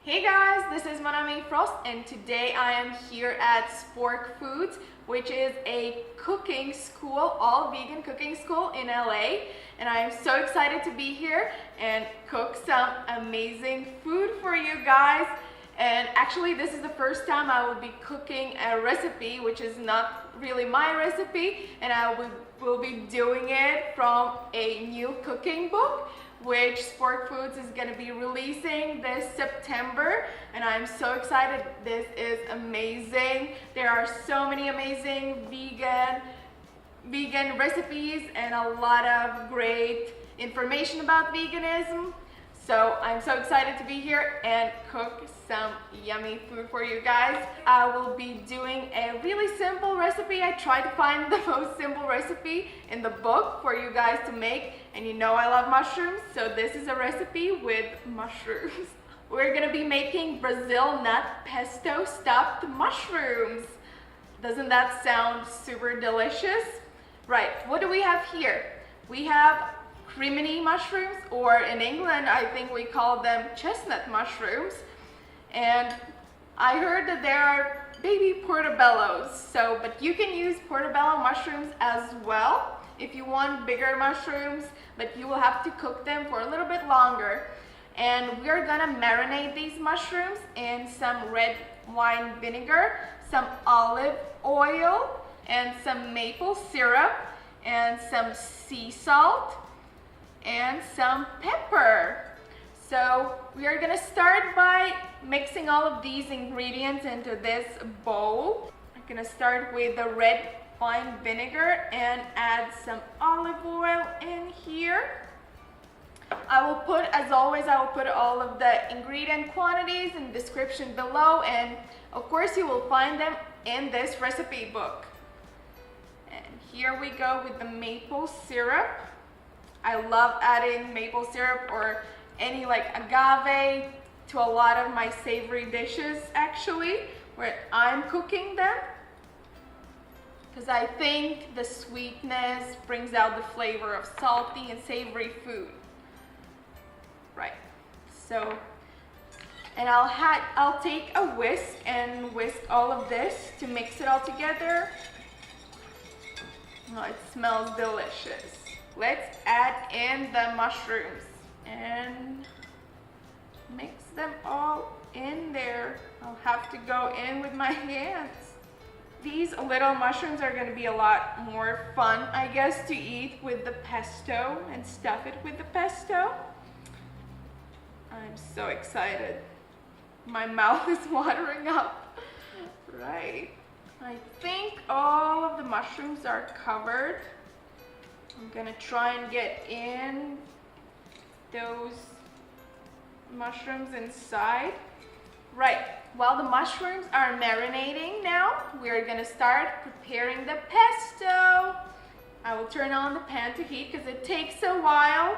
Hey guys, this is Manami Frost and today I am here at SPORK Foods, which is a cooking school, all vegan cooking school in LA, and I am so excited to be here and cook some amazing food for you guys. And actually this is the first time I will be cooking a recipe which is not really my recipe, and I will be doing it from a new cooking book which SPORK Foods is going to be releasing this September, and I'm so excited. This is amazing. There are so many amazing vegan recipes and a lot of great information about veganism. So I'm so excited to be here and cook some yummy food for you guys. I will be doing a really simple recipe. I tried to find the most simple recipe in the book for you guys to make, and you know I love mushrooms, so this is a recipe with mushrooms. We're gonna be making Brazil nut pesto stuffed mushrooms. Doesn't that sound super delicious? Right, what do we have here? We have cremini mushrooms, or in England I think we call them chestnut mushrooms, and I heard that there are baby portobellos, but you can use portobello mushrooms as well if you want bigger mushrooms, but you will have to cook them for a little bit longer. And we're gonna marinate these mushrooms in some red wine vinegar, some olive oil, and some maple syrup, and some sea salt, and some pepper. So we are gonna start by mixing all of these ingredients into this bowl. I'm gonna start with the red wine vinegar and add some olive oil in here. I will put, as always, I will put all of the ingredient quantities in the description below, and of course you will find them in this recipe book. And here we go with the maple syrup. I love adding maple syrup or any like agave to a lot of my savory dishes, actually, where I'm cooking them, because I think the sweetness brings out the flavor of salty and savory food. Right, so, and I'll take a whisk and whisk all of this to mix it all together. Oh, it smells delicious. Let's add in the mushrooms and mix them all in there. I'll have to go in with my hands. These little mushrooms are going to be a lot more fun, I guess, to eat with the pesto and stuff it with the pesto. I'm so excited. My mouth is watering up. Right. I think all of the mushrooms are covered. I'm gonna try and get in those mushrooms inside. Right, while the mushrooms are marinating now, we're gonna start preparing the pesto. I will turn on the pan to heat because it takes a while.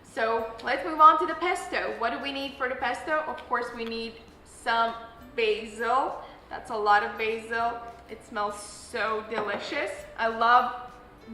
So let's move on to the pesto. What do we need for the pesto? Of course we need some basil. That's a lot of basil. It smells so delicious. I love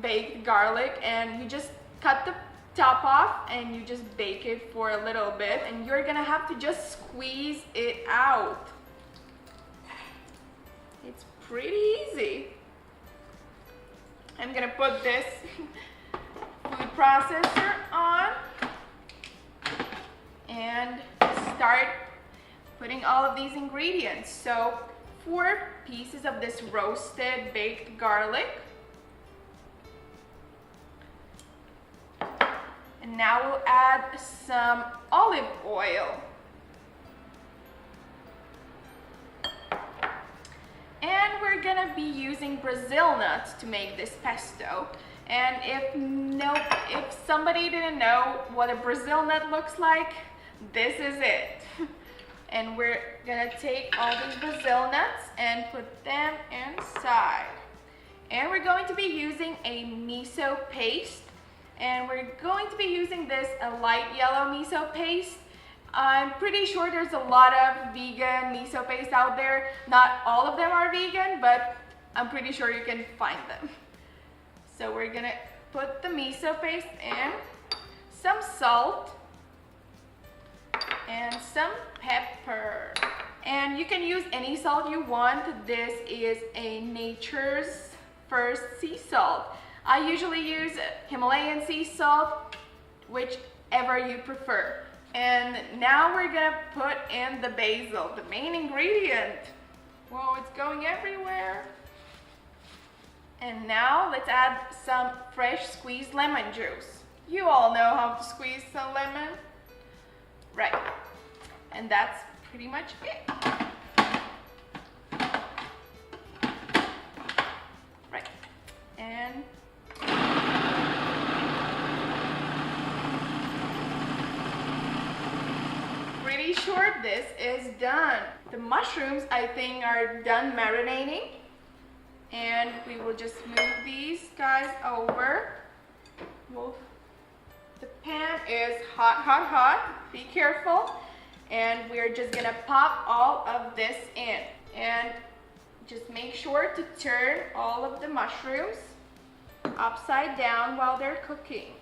baked garlic, and you just cut the top off and you just bake it for a little bit, and you're gonna have to just squeeze it out. It's pretty easy. I'm gonna put this food processor on and start putting all of these ingredients. So 4 pieces of this roasted baked garlic. And now we'll add some olive oil. And we're gonna be using Brazil nuts to make this pesto. And if somebody didn't know what a Brazil nut looks like, this is it. And we're gonna take all these Brazil nuts and put them inside. And we're going to be using a miso paste. And we're going to be using this a light yellow miso paste. I'm pretty sure there's a lot of vegan miso paste out there. Not all of them are vegan, but I'm pretty sure you can find them. So we're gonna put the miso paste in, some salt, and some pepper. And you can use any salt you want. This is a Nature's First sea salt. I usually use Himalayan sea salt, whichever you prefer. And now we're gonna put in the basil, the main ingredient. Whoa, it's going everywhere. And now let's add some fresh squeezed lemon juice. You all know how to squeeze some lemon, right? And that's pretty much it. Right, and pretty sure this is done. The mushrooms, I think, are done marinating. And we will just move these guys over. The pan is hot, hot, hot. Be careful. And we're just gonna pop all of this in. And just make sure to turn all of the mushrooms upside down while they're cooking.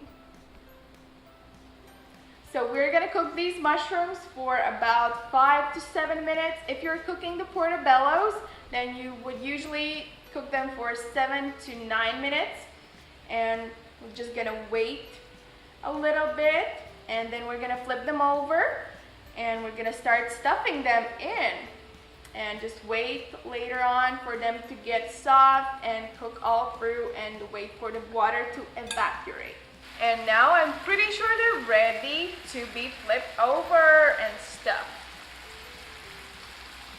So we're gonna cook these mushrooms for about 5 to 7 minutes. If you're cooking the portobellos, then you would usually cook them for 7 to 9 minutes. And we're just gonna wait a little bit, and then we're gonna flip them over, and we're gonna start stuffing them in. And just wait later on for them to get soft and cook all through, and wait for the water to evaporate. And now I'm pretty sure they're ready to be flipped over and stuffed.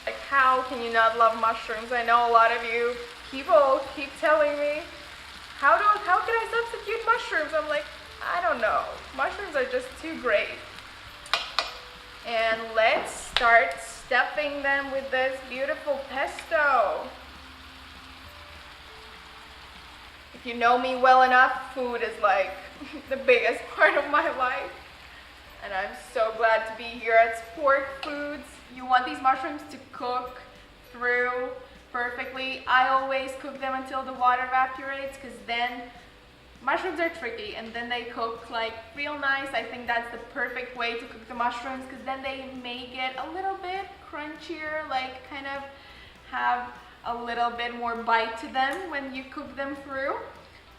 Like, how can you not love mushrooms? I know a lot of you people keep telling me, how can I substitute mushrooms? I'm like, I don't know. Mushrooms are just too great. And let's start stuffing them with this beautiful pesto. If you know me well enough, food is like the biggest part of my life. And I'm so glad to be here at SPORK Foods. You want these mushrooms to cook through perfectly. I always cook them until the water evaporates, because then mushrooms are tricky and then they cook like real nice. I think that's the perfect way to cook the mushrooms, because then they may get a little bit crunchier, like kind of have a little bit more bite to them when you cook them through.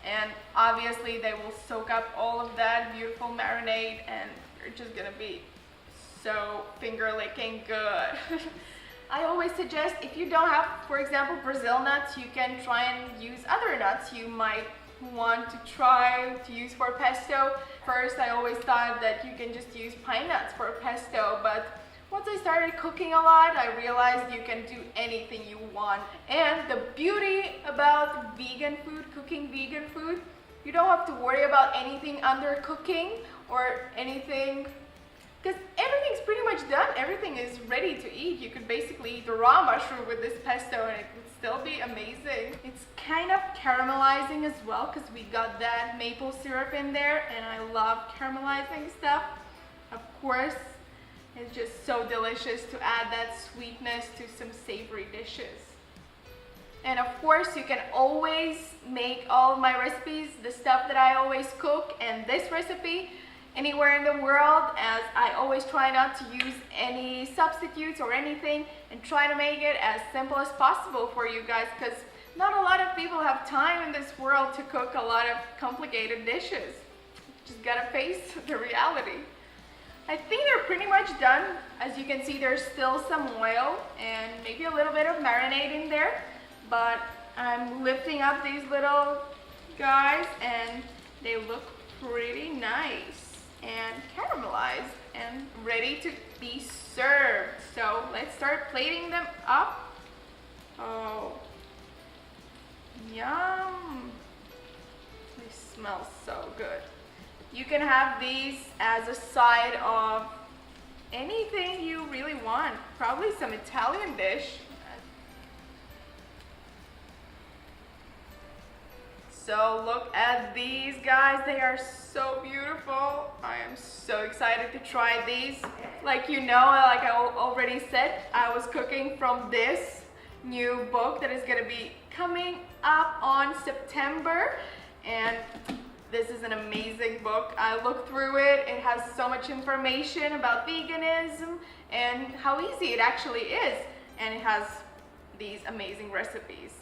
And obviously they will soak up all of that beautiful marinade, and they're just gonna be so finger licking good. I always suggest, if you don't have, for example, Brazil nuts, you can try and use other nuts you might want to try to use for pesto. First, I always thought that you can just use pine nuts for pesto, but once I started cooking a lot, I realized you can do anything you want. And the beauty about vegan food, cooking vegan food, you don't have to worry about anything undercooking or anything, because everything's pretty much done. Everything is ready to eat. You could basically eat the raw mushroom with this pesto and it would still be amazing. It's kind of caramelizing as well, because we got that maple syrup in there, and I love caramelizing stuff. Of course, it's just so delicious to add that sweetness to some savory dishes. And of course, you can always make all of my recipes, the stuff that I always cook, and this recipe anywhere in the world, as I always try not to use any substitutes or anything, and try to make it as simple as possible for you guys, because not a lot of people have time in this world to cook a lot of complicated dishes. Just gotta face the reality. I think they're pretty much done. As you can see, there's still some oil and maybe a little bit of marinade in there, but I'm lifting up these little guys and they look pretty nice and caramelized and ready to be served. So let's start plating them up. Oh, yum. They smell so good. You can have these as a side of anything you really want. Probably some Italian dish. So look at these guys, they are so beautiful. I am so excited to try these. Like you know, like I already said, I was cooking from this new book that is gonna be coming up on September. And This is an amazing book. I looked through it. It has so much information about veganism and how easy it actually is. And it has these amazing recipes.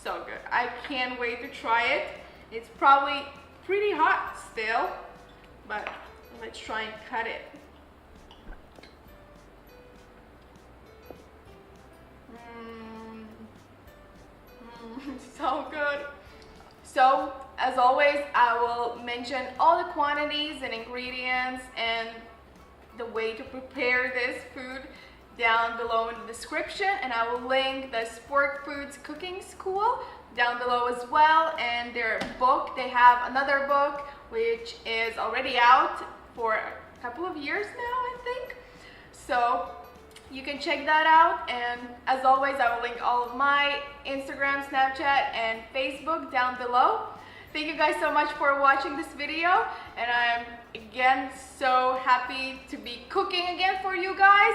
So good. I can't wait to try it. It's probably pretty hot still, but let's try and cut it. So good. So, as always, I will mention all the quantities and ingredients and the way to prepare this food down below in the description, and I will link the SPORK Foods Cooking School down below as well, and their book. They have another book which is already out for a couple of years now, I think. So you can check that out, and as always, I will link all of my Instagram, Snapchat, and Facebook down below. Thank you guys so much for watching this video, and I'm again so happy to be cooking again for you guys.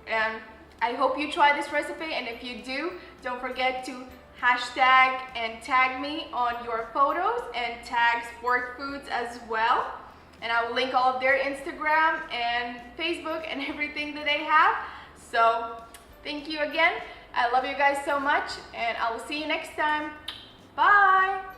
And I hope you try this recipe, and if you do, don't forget to hashtag and tag me on your photos and tag SPORK Foods as well. And I will link all of their Instagram and Facebook and everything that they have. So thank you again. I love you guys so much, and I will see you next time. Bye.